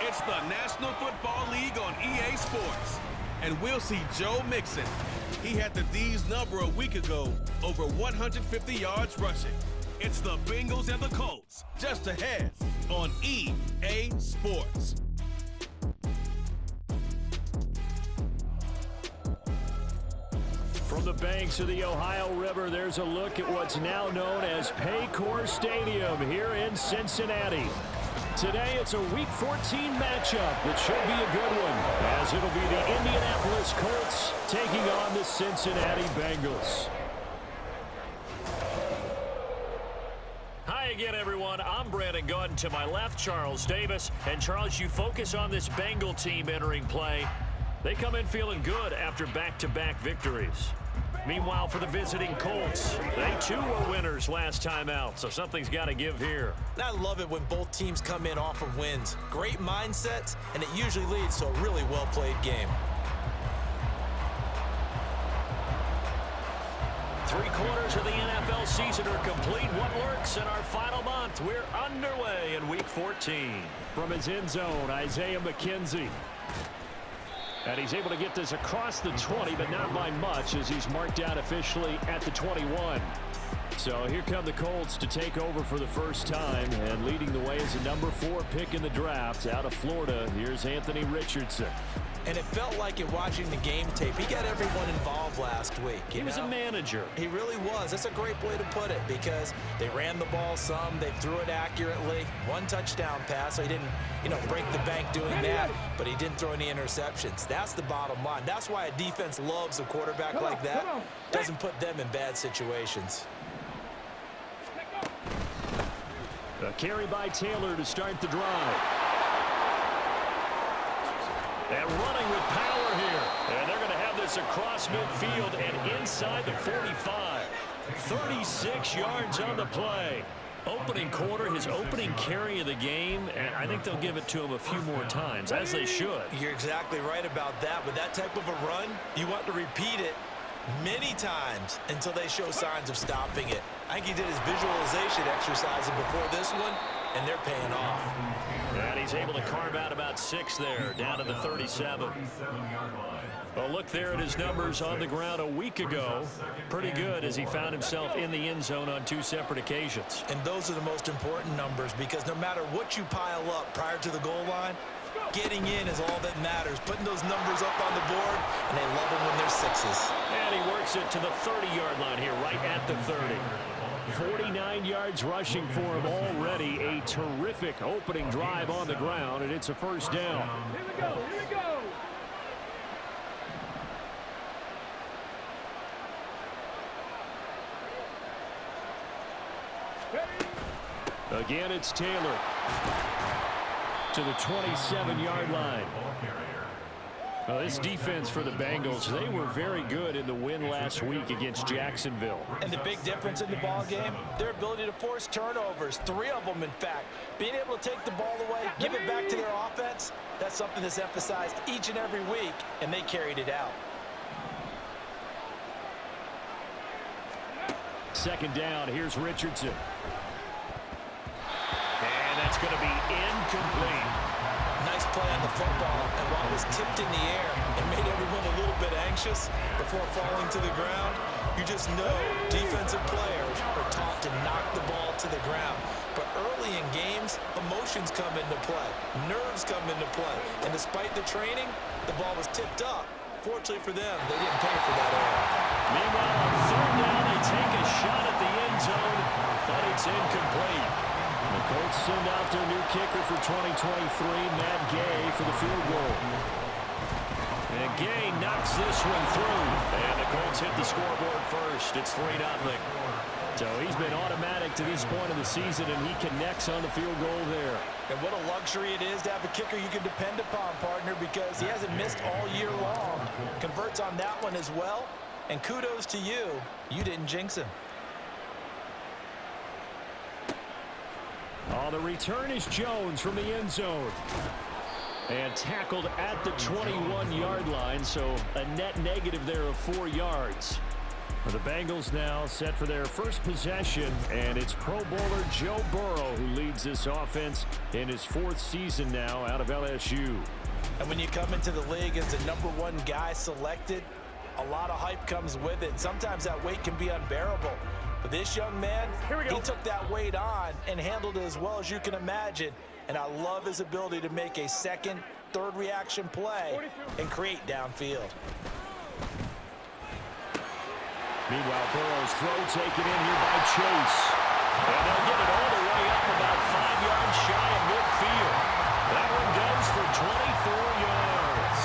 It's the National Football League on EA Sports. And we'll see Joe Mixon. He had the D's number a week ago, over 150 yards rushing. It's the Bengals and the Colts, just ahead on EA Sports. From the banks of the Ohio River, there's a look at what's now known as Paycor Stadium here in Cincinnati. Today, it's a Week 14 matchup that should be a good one, as it'll be the Indianapolis Colts taking on the Cincinnati Bengals. Hi again, everyone. I'm Brandon Gunn. To my left, Charles Davis. And Charles, you focus on this Bengal team entering play. They come in feeling good after back-to-back victories. Meanwhile, for the visiting Colts, they too were winners last time out, so something's got to give here. I love it when both teams come in off of wins. Great mindsets, and it usually leads to a really well-played game. 3/4 of the NFL season are complete. What lurks in our final month? We're underway in Week 14. From his end zone, Isaiah McKenzie. And he's able to get this across the 20, but not by much, as he's marked out officially at the 21. So here come the Colts to take over for the first time, and leading the way is a number 4 pick in the draft out of Florida. Here's Anthony Richardson. And it felt like it watching the game tape. He got everyone involved last week. He was a manager. He really was. That's a great way to put it, because they ran the ball some, they threw it accurately. 1 touchdown pass, so he didn't, break the bank doing that, but he didn't throw any interceptions. That's the bottom line. That's why a defense loves a quarterback like that. Doesn't put them in bad situations. A carry by Taylor to start the drive. And running with power here. And they're going to have this across midfield and inside the 45. 36 yards on the play. Opening quarter, his opening carry of the game, and I think they'll give it to him a few more times, as they should. You're exactly right about that. With that type of a run, you want to repeat it many times until they show signs of stopping it. I think he did his visualization exercises before this one, and they're paying off. And he's able to carve out about 6 there, down to the 37. Well, look there at his numbers on the ground a week ago. Pretty good, as he found himself in the end zone on 2 separate occasions. And those are the most important numbers, because no matter what you pile up prior to the goal line, getting in is all that matters. Putting those numbers up on the board, and they love them when they're 6s. And he works it to the 30-yard line here, right at the 30. 49 yards rushing for him already. A terrific opening drive on the ground, and it's a first down. Here we go, here we go. Again, it's Taylor to the 27-yard line. Well, this defense for the Bengals, they were very good in the win last week against Jacksonville. And the big difference in the ball game, their ability to force turnovers, 3 of them, in fact. Being able to take the ball away, give it back to their offense, that's something that's emphasized each and every week, and they carried it out. Second down, here's Richardson. And that's going to be incomplete. Nice play on the football, and while it was tipped in the air, it made everyone a little bit anxious before falling to the ground. You just know defensive players are taught to knock the ball to the ground. But early in games, emotions come into play. Nerves come into play. And despite the training, the ball was tipped up. Fortunately for them, they didn't pay for that error. Meanwhile, on 3rd down, they take a shot at the end zone, but it's incomplete. The Colts send out their new kicker for 2023, Matt Gay, for the field goal. And Gay knocks this one through. And the Colts hit the scoreboard first. It's 3-0. So he's been automatic to this point of the season, and he connects on the field goal there. And what a luxury it is to have a kicker you can depend upon, partner, because he hasn't missed all year long. Converts on that one as well. And kudos to you. You didn't jinx him. Oh, the return is Jones from the end zone. And tackled at the 21-yard line, so a net negative there of 4 yards. The Bengals now set for their first possession, and it's Pro Bowler Joe Burrow who leads this offense in his 4th season now out of LSU. And when you come into the league as the #1 guy selected, a lot of hype comes with it. Sometimes that weight can be unbearable. But this young man, he took that weight on and handled it as well as you can imagine. And I love his ability to make a second, third reaction play and create downfield. Meanwhile, Burrow's throw taken in here by Chase. And they'll get it all the way up about 5 yards shy of midfield. That one goes for 24 yards.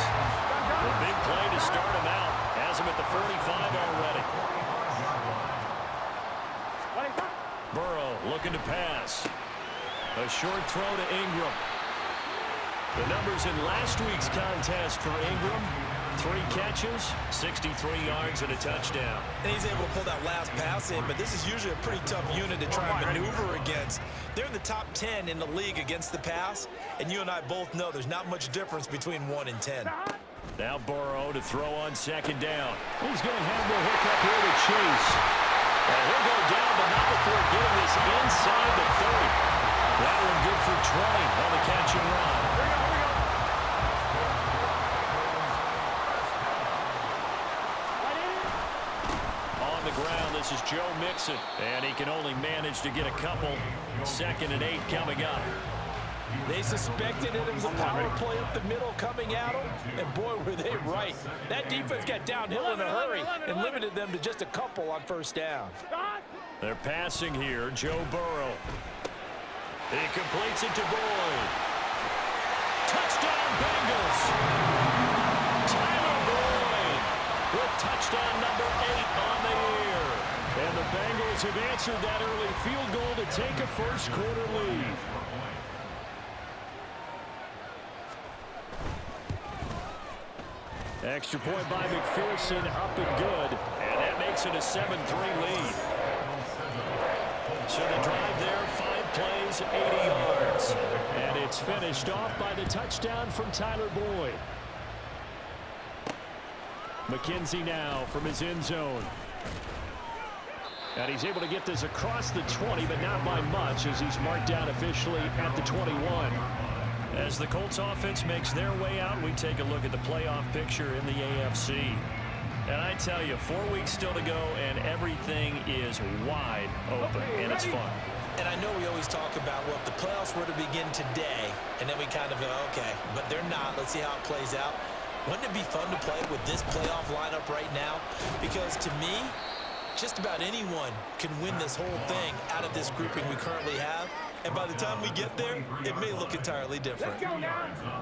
A big play to start him out. Has him at the 45 already. Burrow looking to pass. A short throw to Ingram. The numbers in last week's contest for Ingram: 3 catches, 63 yards, and a touchdown. And he's able to pull that last pass in, but this is usually a pretty tough unit to try and maneuver against. They're in the top 10 in the league against the pass, and you and I both know there's not much difference between 1 and 10. Now Burrow to throw on 2nd down. He's going to have the hook up here to Chase. And he'll go down, but not before getting this inside the 30. That one good for 20 on the catch and run. On the ground, this is Joe Mixon. And he can only manage to get a couple. 2nd and 8 coming up. They suspected it was a power play up the middle coming at them, and boy, were they right. That defense got downhill in a hurry and limited them to just a couple on 1st down. They're passing here, Joe Burrow. He completes it to Boyd. Touchdown, Bengals. Tyler Boyd with touchdown number 8 on the year. And the Bengals have answered that early field goal to take a 1st quarter lead. Extra point by McPherson, up and good. And that makes it a 7-3 lead. So the drive there, 5 plays, 80 yards. And it's finished off by the touchdown from Tyler Boyd. McKenzie now from his end zone. And he's able to get this across the 20, but not by much, as he's marked down officially at the 21. As the Colts offense makes their way out, we take a look at the playoff picture in the AFC. And I tell you, 4 weeks still to go, and everything is wide open, and it's fun. And I know we always talk about, well, if the playoffs were to begin today, and then we kind of go, okay, but they're not. Let's see how it plays out. Wouldn't it be fun to play with this playoff lineup right now? Because to me, just about anyone can win this whole thing out of this grouping we currently have. And by the time we get there, it may look entirely different.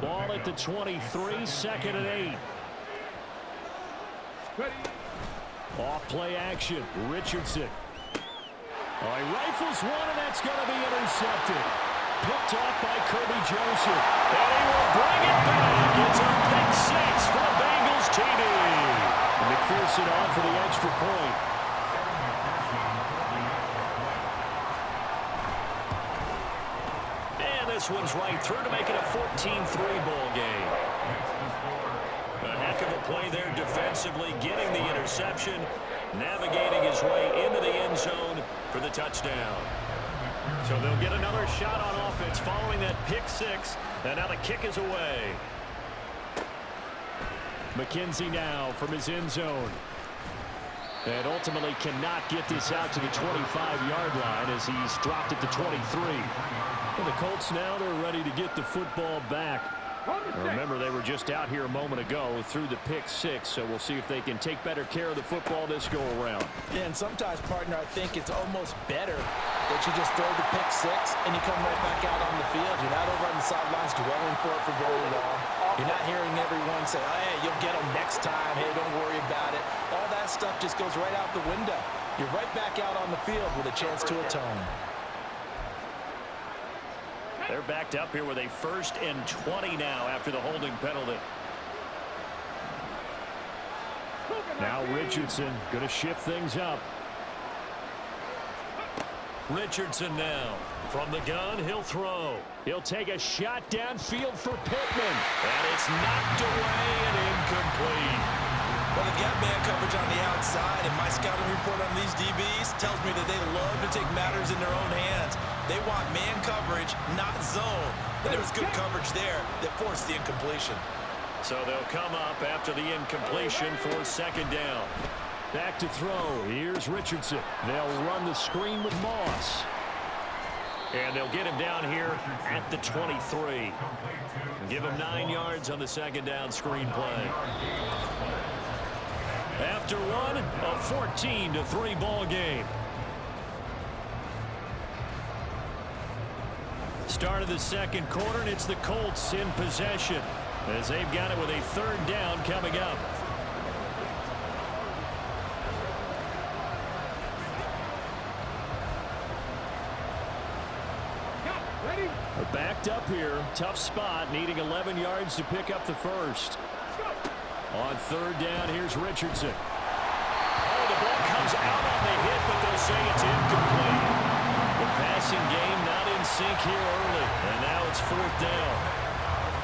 Ball at the 23, 2nd and 8. Off play action, Richardson. Oh, he rifles one, and that's going to be intercepted. Picked off by Kirby Joseph. And he will bring it back. It's a pick 6 for the Bengals TD. McPherson on for the extra point. This one's right through to make it a 14-3 ball game. A heck of a play there defensively, getting the interception, navigating his way into the end zone for the touchdown. So they'll get another shot on offense following that pick 6, and now the kick is away. McKenzie now from his end zone. And ultimately cannot get this out to the 25-yard line as he's dropped it to 23. Well, the Colts now, they're ready to get the football back. Remember, they were just out here a moment ago through the pick 6, so we'll see if they can take better care of the football this go-around. Yeah, and sometimes, partner, I think it's almost better that you just throw the pick 6 and you come right back out on the field. You're not over on the sidelines dwelling for it for very long. You're not hearing everyone say, oh, hey, you'll get them next time. Hey, don't worry about it. All that stuff just goes right out the window. You're right back out on the field with a chance to atone. They're backed up here with a 1st and 20 now after the holding penalty. Now Richardson going to shift things up. Richardson now from the gun. He'll throw. He'll take a shot downfield for Pittman. And it's knocked away and incomplete. Well, they've got man coverage on the outside, and my scouting report on these DBs tells me that they love to take matters in their own hands. They want man coverage, not zone. And there was good coverage there that forced the incompletion. So they'll come up after the incompletion for second down. Back to throw. Here's Richardson. They'll run the screen with Moss. And they'll get him down here at the 23. Give him 9 yards on the second down screen play. After one, a 14-3 ball game. Start of the second quarter, and it's the Colts in possession as they've got it with a third down coming up. They're backed up here. Tough spot, needing 11 yards to pick up the first. On third down, here's Richardson. Oh, the ball comes out on the hit, but they'll say it's incomplete. The passing game not in sync here early, and now it's fourth down.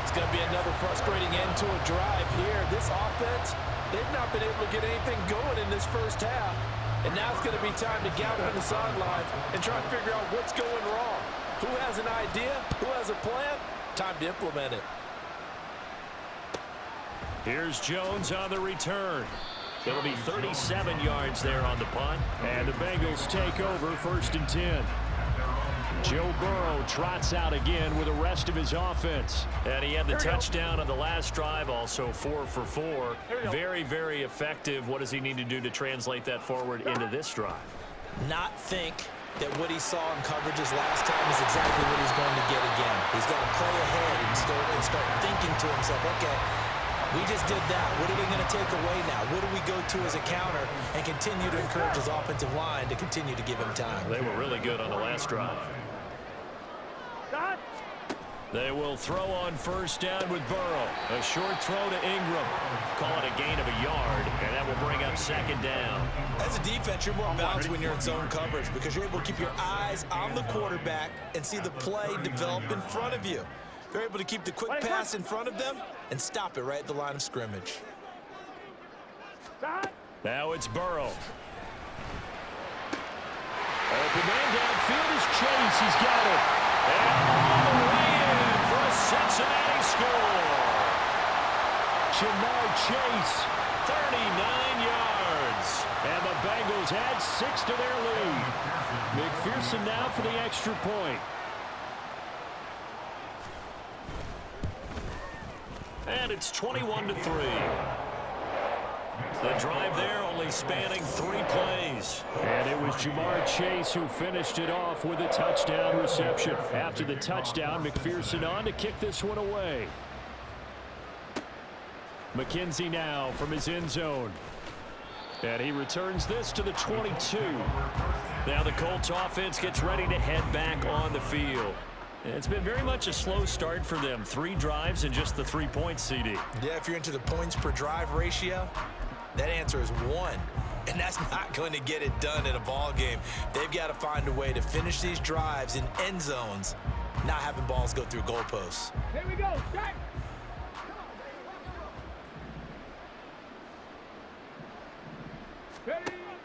It's going to be another frustrating end to a drive here. This offense, they've not been able to get anything going in this first half. And now it's going to be time to gather on the sidelines and try to figure out what's going wrong. Who has an idea? Who has a plan? Time to implement it. Here's Jones on the return. It'll be 37 yards there on the punt. And the Bengals take over 1st and 10. Joe Burrow trots out again with the rest of his offense. And he had the touchdown on the last drive, also 4 for 4. Very, very effective. What does he need to do to translate that forward into this drive? Not think that what he saw in coverages last time is exactly what he's going to get again. He's got to play ahead and start thinking to himself, okay, we just did that. What are they going to take away now? What do we go to as a counter? And continue to encourage his offensive line to continue to give him time. They were really good on the last drive. They will throw on first down with Burrow. A short throw to Ingram. Call it a gain of a yard, and that will bring up second down. As a defense, you're more balanced when you're in zone coverage because you're able to keep your eyes on the quarterback and see the play develop in front of you. They're able to keep the quick pass in front of them and stop it right at the line of scrimmage. Now it's Burrow. Open man downfield is Chase. He's got it. And all the way in for a Cincinnati score. Jamar Chase, 39 yards. And the Bengals add 6 to their lead. McPherson now for the extra point. And it's 21-3. The drive there only spanning 3 plays. And it was Jamar Chase who finished it off with a touchdown reception. After the touchdown, McPherson on to kick this one away. McKenzie now from his end zone. And he returns this to the 22. Now the Colts offense gets ready to head back on the field. It's been very much a slow start for them. 3 drives and just the 3 points, CD. Yeah, if you're into the points per drive ratio, that answer is 1. And that's not going to get it done in a ball game. They've got to find a way to finish these drives in end zones, not having balls go through goalposts. Here we go. Jack.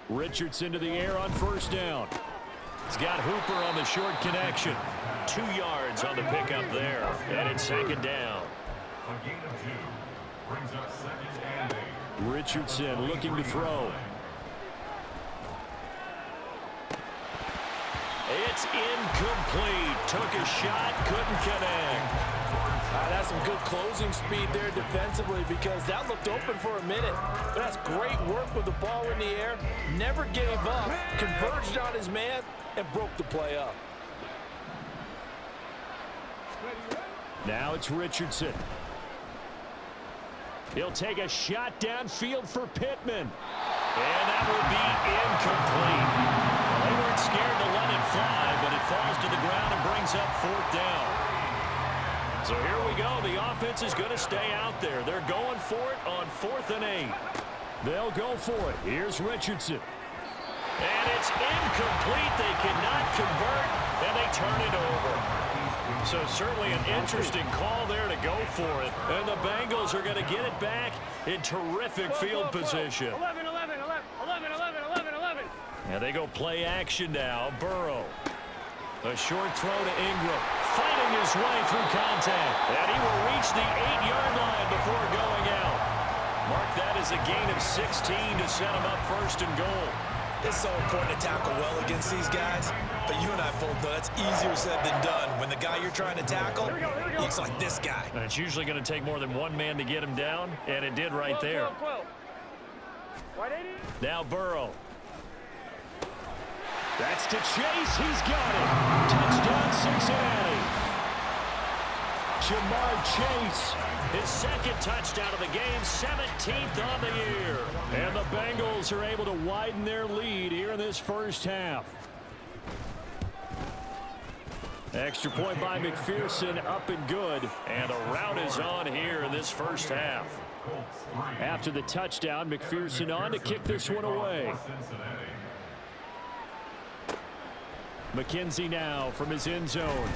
Richardson to the air on first down. He's got Hooper on the short connection. 2 yards on the pickup there. And it's second down. A gain of 2 brings up 2nd and 8. Richardson looking to throw. It's incomplete. Took a shot, couldn't connect. That's some good closing speed there defensively because that looked open for a minute. But that's great work with the ball in the air. Never gave up, converged on his man, and broke the play up. Now it's Richardson. He'll take a shot downfield for Pittman. And that will be incomplete. They weren't scared to let it fly, but it falls to the ground and brings up 4th down. So here we go. The offense is going to stay out there. They're going for it on 4th and 8. They'll go for it. Here's Richardson. And it's incomplete. They cannot convert, and they turn it over. So certainly an interesting call there to go for it. And the Bengals are going to get it back in terrific field position. 11. And they go play action now. Burrow. A short throw to Ingram. Fighting his way through contact. And he will reach the 8-yard line before going out. Mark that as a gain of 16 to set him up first and goal. It's so important to tackle well against these guys, but you and I both know that's easier said than done. When the guy you're trying to tackle looks like this guy. And it's usually going to take more than one man to get him down, and it did right there. Now Burrow. That's to Chase. He's got it. Touchdown, Cincinnati. Jamar Chase, his second touchdown of the game, 17th on the year. And the Bengals are able to widen their lead here in this first half. Extra point by McPherson, up and good. And a rout is on here in this first half. After the touchdown, McPherson on to kick this one away. McKenzie now from his end zone.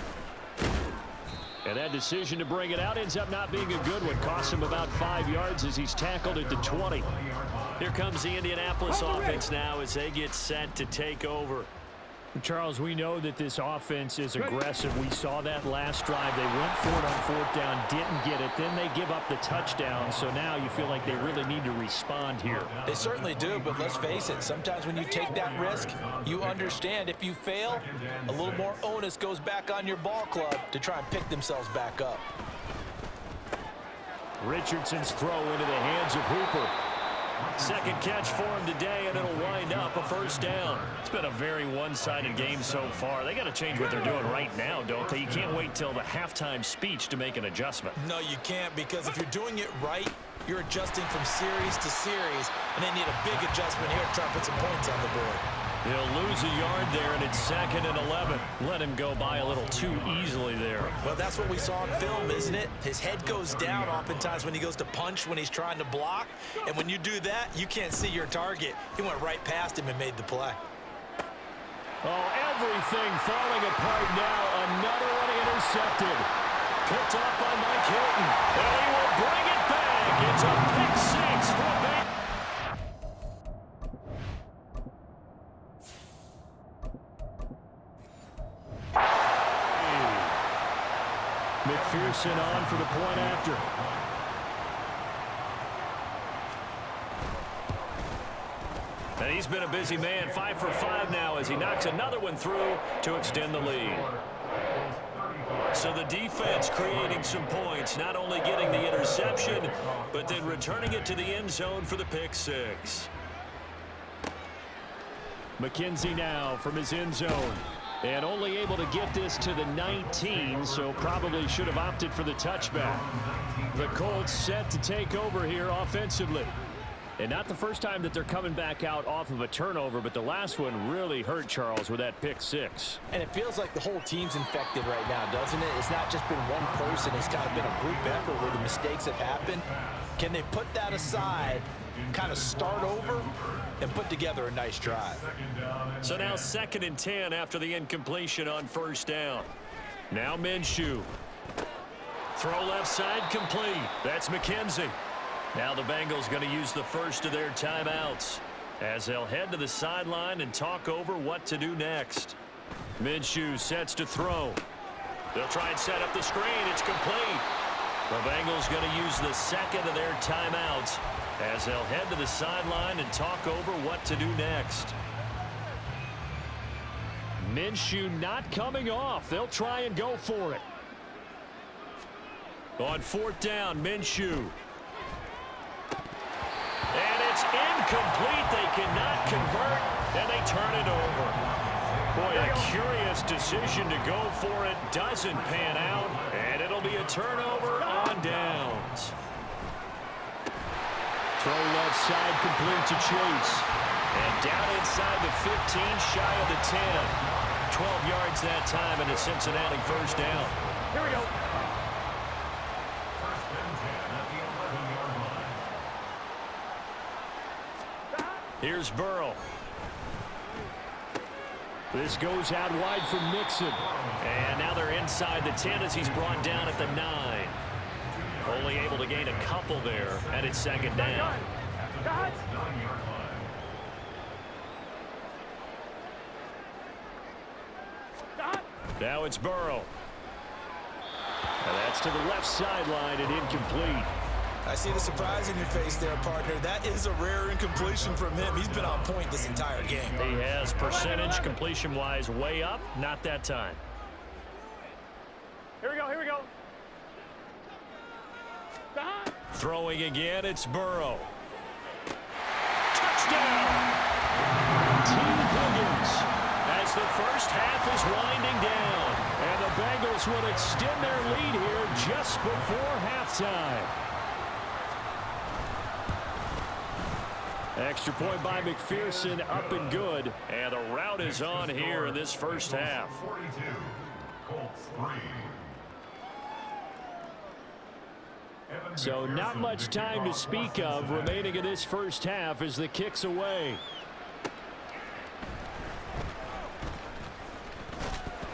And that decision to bring it out ends up not being a good one. Cost him about 5 yards as he's tackled at the 20. Here comes the Indianapolis offense now as they get set to take over. Charles, we know that this offense is aggressive. We saw that last drive. They went for it on fourth down, didn't get it. Then they give up the touchdown. So now you feel like they really need to respond here. They certainly do, but let's face it. Sometimes when you take that risk, you understand if you fail, a little more onus goes back on your ball club to try and pick themselves back up. Richardson's throw into the hands of Hooper. Second catch for him today, and it'll wind up a first down. It's been a very one-sided game so far. They got to change what they're doing right now, don't they? You can't wait till the halftime speech to make an adjustment. No, you can't, because if you're doing it right, you're adjusting from series to series, and they need a big adjustment here to try and put some points on the board. He'll lose a yard there, and it's 2nd and 11. Let him go by a little too easily there. Well, that's what we saw on film, isn't it? His head goes down oftentimes when he goes to punch when he's trying to block. And when you do that, you can't see your target. He went right past him and made the play. Oh, everything falling apart now. Another one intercepted. Picked up by Mike Hilton. And he will bring it back. It's a pick six for a big. McPherson on for the point after. And he's been a busy man, 5 for 5 now as he knocks another one through to extend the lead. So the defense creating some points, not only getting the interception, but then returning it to the end zone for the pick six. McKenzie now from his end zone. And only able to get this to the 19, so probably should have opted for the touchback. The Colts set to take over here offensively. And not the first time that they're coming back out off of a turnover, but the last one really hurt Charles with that pick six. And it feels like the whole team's infected right now, doesn't it? It's not just been one person. It's kind of been a group effort where the mistakes have happened. Can they put that aside, kind of start over, and put together a nice drive? So now 2nd and 10 after the incompletion on first down. Now Minshew. Throw left side complete. That's McKenzie. Now the Bengals going to use the first of their timeouts as they'll head to the sideline and talk over what to do next. Minshew sets to throw. They'll try and set up the screen. It's complete. The Bengals going to use the second of their timeouts as they'll head to the sideline and talk over what to do next. Minshew not coming off. They'll try and go for it. On fourth down, Minshew. And it's incomplete. They cannot convert, and they turn it over. Boy, a curious decision to go for it. Doesn't pan out, and it'll be a turnover on downs. Throw left side complete to Chase. And down inside the 15, shy of the 10. 12 yards that time, and a Cincinnati first down. Here we go. Here's Burrow. The This goes out wide for Mixon. And now they're inside the 10 as he's brought down at the 9. Only able to gain a couple there, and it's second down. Now it's Burrow. And that's to the left sideline and incomplete. I see the surprise in your face there, partner. That is a rare incompletion from him. He's been on point this entire game. He has percentage completion-wise way up. Not that time. Here we go, here we go. Throwing again, it's Burrow. Touchdown! Team Higgins as the first half is winding down. And the Bengals will extend their lead here just before halftime. Extra point by McPherson, up and good. And the route is on here in this first half. 42, Colts 3. So not much time to speak of remaining in this first half as the kick's away.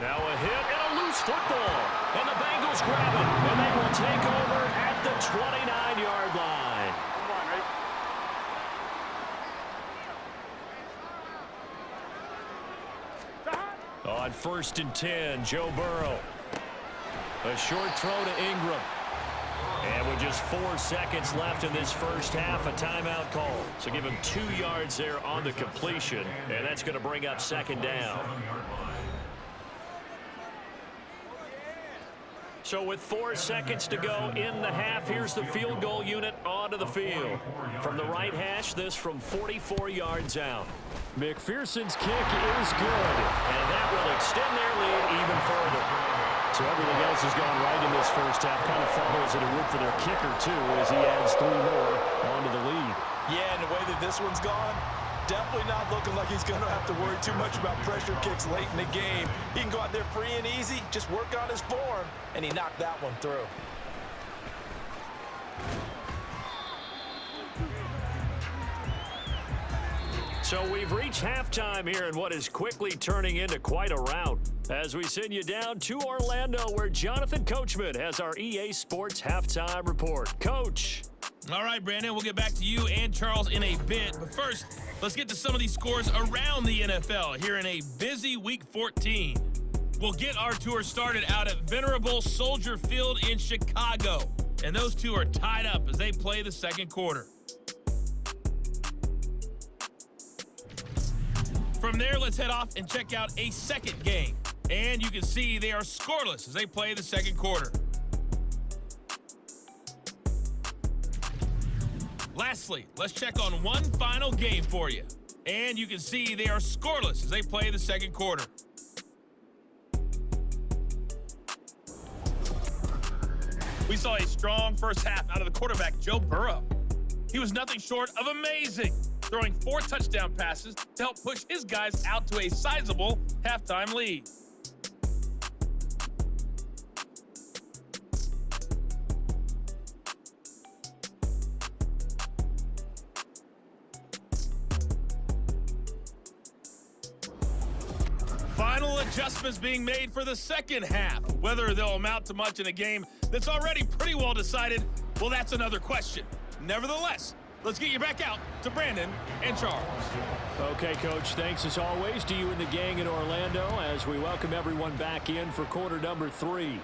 Now a hit and a loose football. And the Bengals grab it. And they will take over at the 29-yard line. On 1st and 10, Joe Burrow. A short throw to Ingram. And with just 4 seconds left in this first half, a timeout call. So give him 2 yards there on the completion, and that's going to bring up second down. So with 4 seconds to go in the half, here's the field goal unit onto the field. From the right hash, this from 44 yards out. McPherson's kick is good, and that will extend their lead even further. So everything else has gone right in this first half. Kind of follows it would for their kicker, too, as he adds 3 more onto the lead. Yeah, and the way that this one's gone, definitely not looking like he's going to have to worry too much about pressure kicks late in the game. He can go out there free and easy, just work on his form, and he knocked that one through. So we've reached halftime here in what is quickly turning into quite a rout. As we send you down to Orlando, where Jonathan Coachman has our EA Sports Halftime Report. Coach. All right, Brandon, we'll get back to you and Charles in a bit. But first, let's get to some of these scores around the NFL here in a busy Week 14. We'll get our tour started out at Venerable Soldier Field in Chicago. And those two are tied up as they play the second quarter. From there, let's head off and check out a second game. And you can see they are scoreless as they play the second quarter. Lastly, let's check on one final game for you. And you can see they are scoreless as they play the second quarter. We saw a strong first half out of the quarterback, Joe Burrow. He was nothing short of amazing, throwing 4 touchdown passes to help push his guys out to a sizable halftime lead. Final adjustments being made for the second half. Whether they'll amount to much in a game that's already pretty well decided, well, that's another question. Nevertheless, let's get you back out to Brandon and Charles. Okay, Coach, thanks as always to you and the gang in Orlando as we welcome everyone back in for quarter number 3.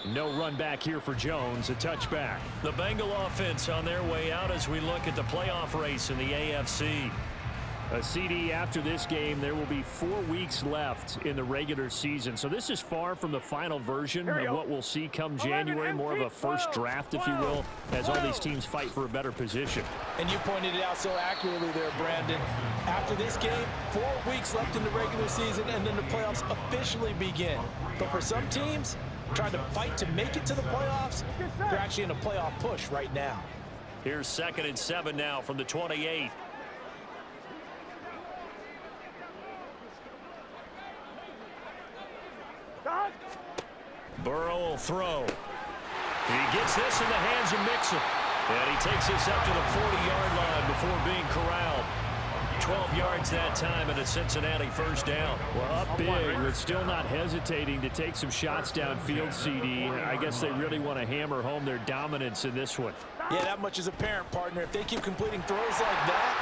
No run back here for Jones, a touchback. The Bengal offense on their way out as we look at the playoff race in the AFC. A CD after this game, there will be 4 weeks left in the regular season. So this is far from the final version of what we'll see come January, more of a first draft, if you will, as all these teams fight for a better position. And you pointed it out so accurately there, Brandon. After this game, 4 weeks left in the regular season, and then the playoffs officially begin. But for some teams, trying to fight to make it to the playoffs, they're actually in a playoff push right now. Here's 2nd and 7 now from the 28. Burrow will throw. He gets this in the hands of Mixon. And he takes this up to the 40-yard line before being corralled. 12 yards that time and a Cincinnati first down. Well, up big, but still not hesitating to take some shots downfield, CD. I guess they really want to hammer home their dominance in this one. Yeah, that much is apparent, partner. If they keep completing throws like that,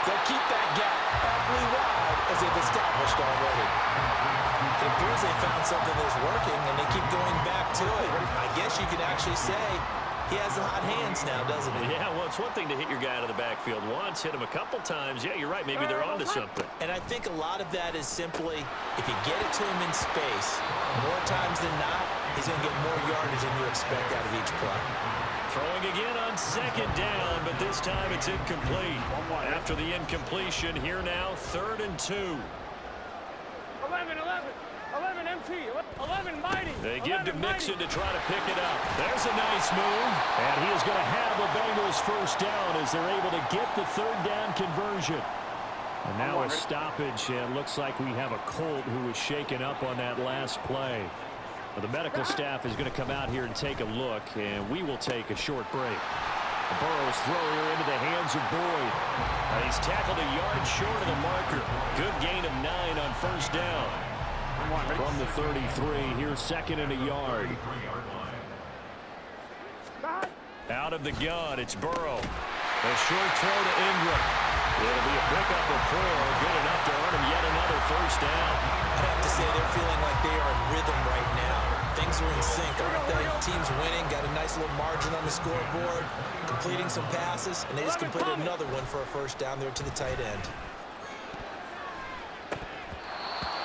they'll keep that gap awfully wide as they've established already. It appears they found something that's working, and they keep going back to it. I guess you could actually say he has the hot hands now, doesn't he? Yeah, well, it's one thing to hit your guy out of the backfield once, hit him a couple times. Yeah, you're right. Maybe they're onto something. And I think a lot of that is simply, if you get it to him in space, more times than not, he's going to get more yardage than you expect out of each play. Throwing again on second down, but this time it's incomplete. After the incompletion, here now, 3rd and 2. 11 MT, 11 mighty. They give to Mixon to try to pick it up. There's a nice move. And he is going to have the Bengals first down as they're able to get the 3rd down conversion. And now a stoppage, and it looks like we have a Colt who was shaken up on that last play. Well, the medical staff is going to come out here and take a look, and we will take a short break. Burrow's throw here into the hands of Boyd. He's tackled a yard short of the marker. Good gain of 9 on first down. From the 33, here's 2nd and a yard. Out of the gun, it's Burrow. A short throw to Ingram. It'll be a pickup of 4, good enough to earn him yet another first down. I'd have to say they're feeling like they are in rhythm right now. Things are in sync, aren't they? Team's winning, got a nice little margin on the scoreboard, completing some passes, and they just completed another one for a first down there to the tight end.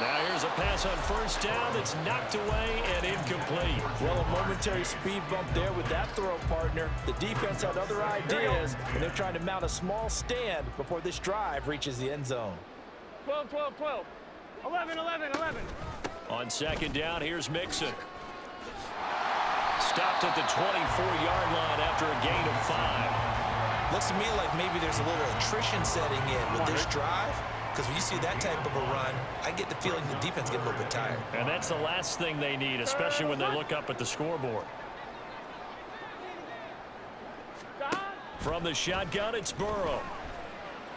Now here's a pass on first down that's knocked away and incomplete. Well, a momentary speed bump there with that throw, partner. The defense had other ideas, and they're trying to mount a small stand before this drive reaches the end zone. 12, 12, 12. 11, 11, 11. On second down, here's Mixon. Stopped at the 24-yard line after a gain of 5. Looks to me like maybe there's a little attrition setting in with this drive. Because when you see that type of a run, I get the feeling the defense gets a little bit tired. And that's the last thing they need, especially when they look up at the scoreboard. From the shotgun, it's Burrow.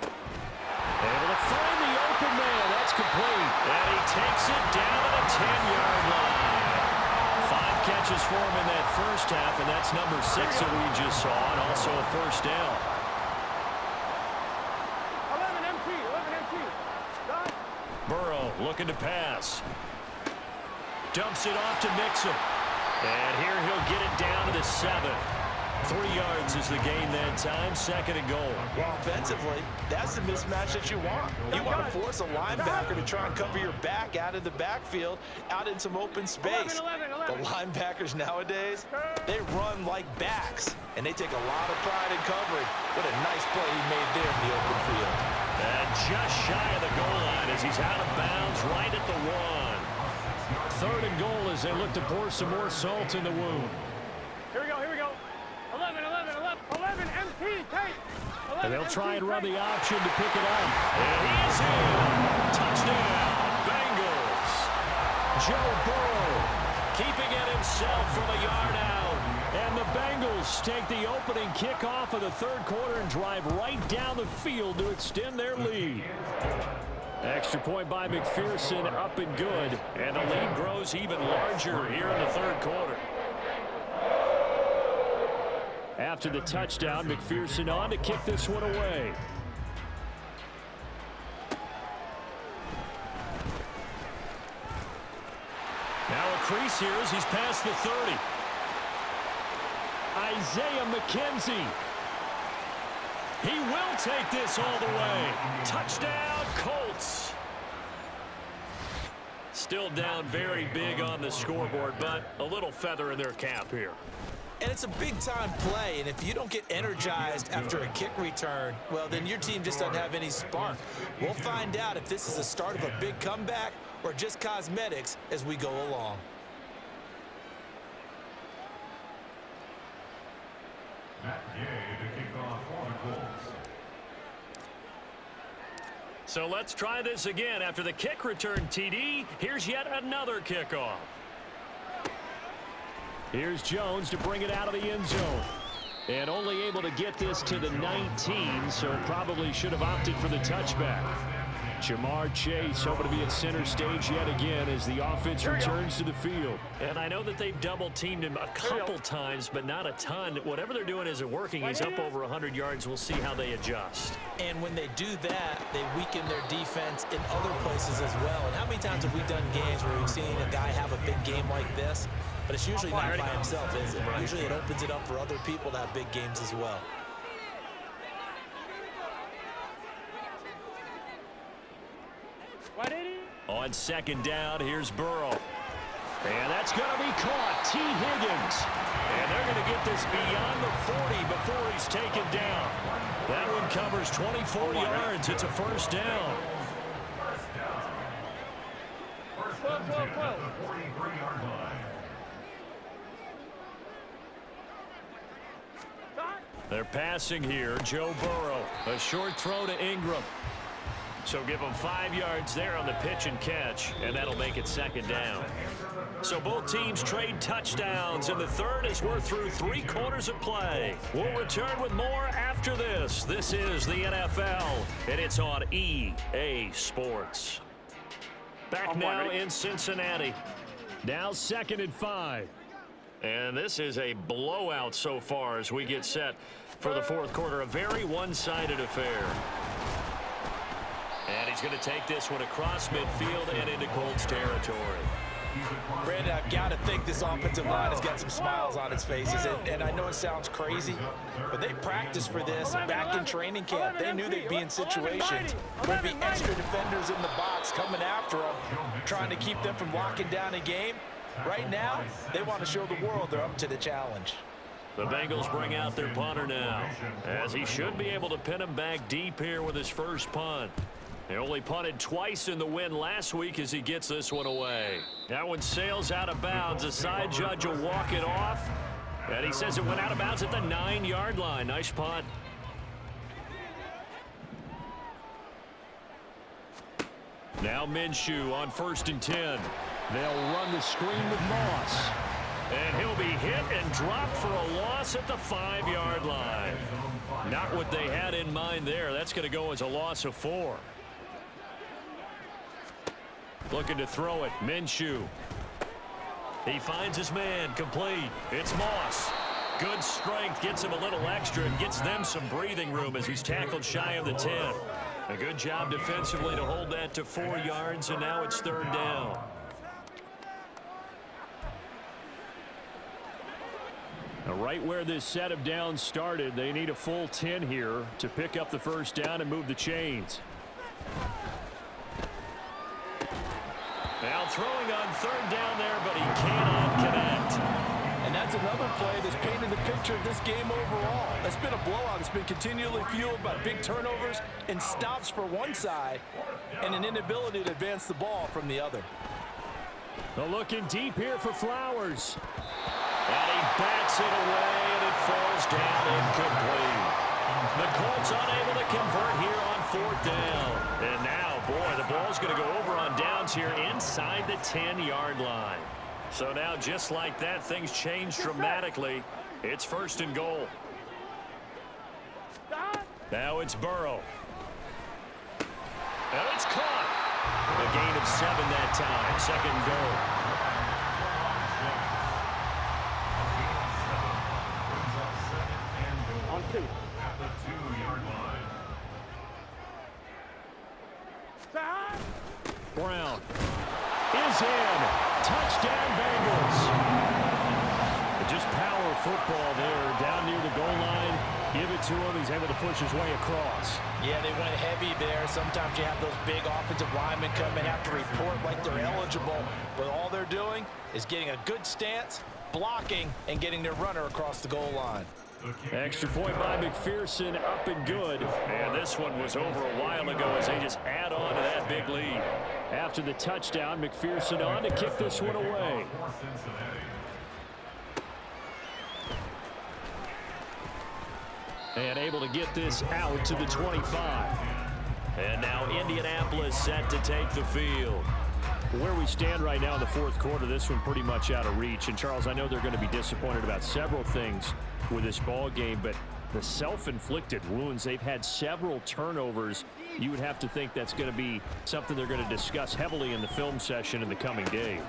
Able to find the open man. That's complete. And he takes it down to the 10-yard line. 5 catches for him in that first half, and that's number 6 that we just saw, and also a first down. Burrow looking to pass. Dumps it off to Mixon. And here he'll get it down to the 7. 3 yards is the gain that time. 2nd and goal. Well, offensively, that's the mismatch that you want. You want to force a linebacker to try and cover your back out of the backfield, out in some open space. 11, 11. The linebackers nowadays, they run like backs, and they take a lot of pride in covering. What a nice play he made there in the open field. And just shy of the goal line as he's out of bounds right at the 1. 3rd and goal as they look to pour some more salt in the wound. Here we go, here we go. 11, 11, 11, 11 MT, take. And they'll try and run the option to pick it up. And he is in. Touchdown, Bengals. Joe Burrow keeping it himself from a yard out. And the Bengals take the opening kickoff of the 3rd quarter and drive right down the field to extend their lead. Extra point by McPherson, up and good. And the lead grows even larger here in the 3rd quarter. After the touchdown, McPherson on to kick this one away. Now a crease here as he's past the 30. Isaiah McKenzie. He will take this all the way. Touchdown, Colts. Still down very big on the scoreboard, but a little feather in their cap here. And it's a big-time play, and if you don't get energized after a kick return, well, then your team just doesn't have any spark. We'll find out if this is the start of a big comeback or just cosmetics as we go along. Matt Gay to kick off for the Colts. So let's try this again. After the kick return, TD, here's yet another kickoff. Here's Jones to bring it out of the end zone. And only able to get this to the 19, so probably should have opted for the touchback. Jamar Chase hoping to be at center stage yet again as the offense returns to the field. And I know that they've double-teamed him a couple times, but not a ton. Whatever they're doing isn't working. He's up over 100 yards. We'll see how they adjust. And when they do that, they weaken their defense in other places as well. And how many times have we done games where we've seen a guy have a big game like this? But it's usually not by himself, is it? Usually it opens it up for other people to have big games as well. On second down, here's Burrow. And that's going to be caught. T. Higgins. And they're going to get this beyond the 40 before he's taken down. That one covers 24 yards. It's a first down. They're passing here. Joe Burrow. A short throw to Ingram. So give them 5 yards there on the pitch and catch, and that'll make it second down. So both teams trade touchdowns, and the third as we're through 3 quarters of play. We'll return with more after this. This is the NFL, and it's on EA Sports. Back now in Cincinnati. Now 2nd and 5. And this is a blowout so far as we get set for the fourth quarter. A very one-sided affair. And he's going to take this one across midfield and into Colts territory. Brandon, I've got to think this offensive line has got some smiles on its faces. And I know it sounds crazy, but they practiced for this back in training camp. They knew they'd be in situations where there'd be extra defenders in the box coming after them, trying to keep them from locking down a game. Right now, they want to show the world they're up to the challenge. The Bengals bring out their punter now, as he should be able to pin him back deep here with his first punt. He only punted twice in the win last week as he gets this one away. That one sails out of bounds. The side judge will walk it off. And he says it went out of bounds at the 9-yard line. Nice punt. Now Minshew on 1st and 10. They'll run the screen with Moss. And he'll be hit and dropped for a loss at the 5-yard line. Not what they had in mind there. That's going to go as a loss of 4. Looking to throw it. Minshew. He finds his man. Complete. It's Moss. Good strength. Gets him a little extra and gets them some breathing room as he's tackled shy of the 10. A good job defensively to hold that to 4 yards, and now it's 3rd down. Now, right where this set of downs started, they need a full 10 here to pick up the first down and move the chains. Now throwing on 3rd down there, but he cannot connect. And that's another play that's painted the picture of this game overall. It's been a blowout. It's been continually fueled by big turnovers and stops for one side and an inability to advance the ball from the other. They're looking deep here for Flowers. And he bats it away, and it falls down incomplete. The Colts unable to convert here on 4th down. And now, boy, the ball's going to go over on downs here inside the 10-yard line. So now, just like that, things change dramatically. It's 1st and goal. Now it's Burrow. And it's caught. A gain of 7 that time. 2nd and goal. On 2. At the 2-yard line. Brown is in. Touchdown Bengals. Just power football there down near the goal line. Give it to him. He's able to push his way across. Yeah, they went heavy there. Sometimes you have those big offensive linemen come in, have to report like they're eligible. But all they're doing is getting a good stance, blocking, and getting their runner across the goal line. Extra point by McPherson, up and good. And this one was over a while ago as they just add on to that big lead. After the touchdown, McPherson on to kick this one away. And able to get this out to the 25. And now Indianapolis set to take the field. Where we stand right now in the fourth quarter, this one pretty much out of reach. And, Charles, I know they're going to be disappointed about several things with this ball game, but the self-inflicted wounds, they've had several turnovers. You would have to think that's going to be something they're going to discuss heavily in the film session in the coming days.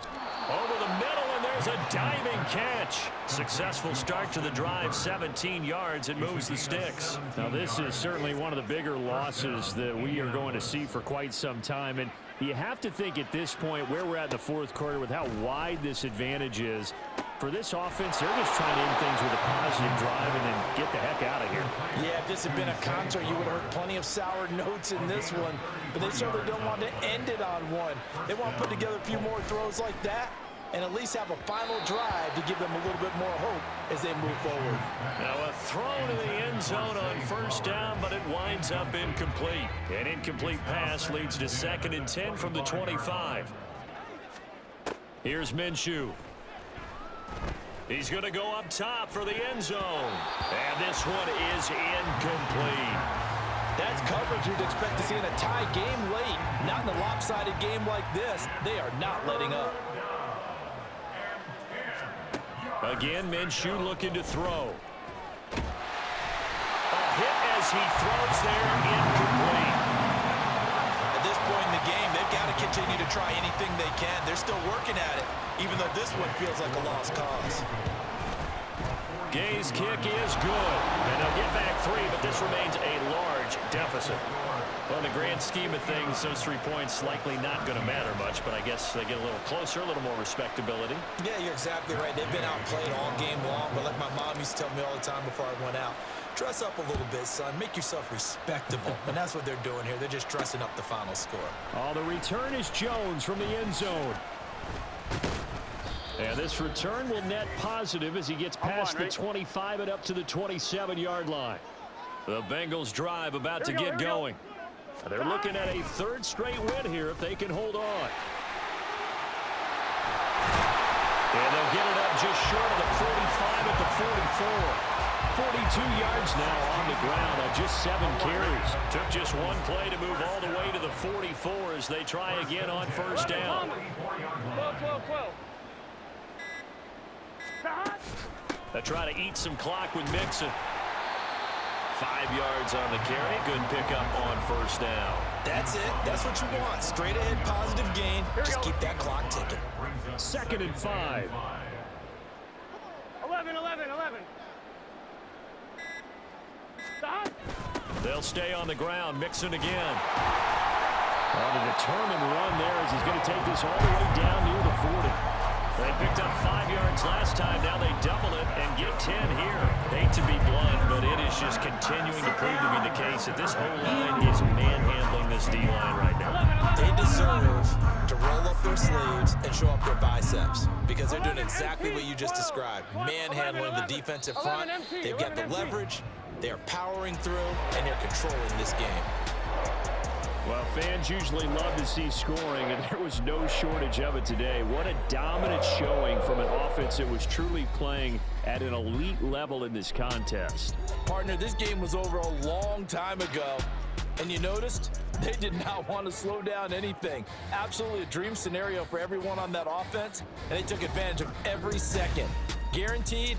Over the middle, and there's a diving catch. Successful start to the drive, 17 yards, and moves the sticks. Now, this is certainly one of the bigger losses that we are going to see for quite some time. And you have to think at this point where we're at in the fourth quarter with how wide this advantage is. For this offense, they're just trying to end things with a positive drive and then get the heck out of here. Yeah, if this had been a concert, you would have heard plenty of sour notes in this one. But they certainly don't want to end it on one. They want to put together a few more throws like that and at least have a final drive to give them a little bit more hope as they move forward. Now a throw to the end zone on first down, but it winds up incomplete. An incomplete pass leads to 2nd and 10 from the 25. Here's Minshew. He's going to go up top for the end zone. And this one is incomplete. That's coverage you'd expect to see in a tie game late. Not in a lopsided game like this. They are not letting up. Again, Minshew looking to throw. A hit as he throws there, incomplete. At this point in the game, they've got to continue to try anything they can. They're still working at it, even though this one feels like a lost cause. Gay's kick is good, and they'll get back 3, but this remains a large deficit. Well, in the grand scheme of things, those 3 points likely not going to matter much, but I guess they get a little closer, a little more respectability. Yeah, you're exactly right. They've been outplayed all game long, but like my mom used to tell me all the time before I went out, dress up a little bit, son. Make yourself respectable. And that's what they're doing here. They're just dressing up the final score. Oh, the return is Jones from the end zone. And this return will net positive as he gets past the 25 and up to the 27-yard line. The Bengals drive about to get going. They're looking at a 3rd straight win here if they can hold on. And they'll get it up just short of the 45 at the 44. 42 yards now on the ground on just 7 carries. Took just 1 play to move all the way to the 44 as they try again on first down. 12. They try to eat some clock with Mixon. 5 yards on the carry. Good pickup on first down. That's it. That's what you want. Straight ahead positive gain. Just keep that clock ticking. 2nd and 5. 11. Stop. They'll stay on the ground. Mixon again. On a determined run there as he's going to take this all the way down near the 40. They picked up 5 yards last time. Now they double it and get 10 here. Hate to be blunt, but it is just continuing to prove to be the case that this whole line is manhandling this D-line right now. They deserve to roll up their sleeves and show up their biceps because they're doing exactly what you just described. Manhandling the defensive front. They've got the leverage. They're powering through, and they're controlling this game. Well, fans usually love to see scoring, and there was no shortage of it today. What a dominant showing from an offense that was truly playing at an elite level in this contest. Partner, this game was over a long time ago, and you noticed they did not want to slow down anything. Absolutely a dream scenario for everyone on that offense, and they took advantage of every second. Guaranteed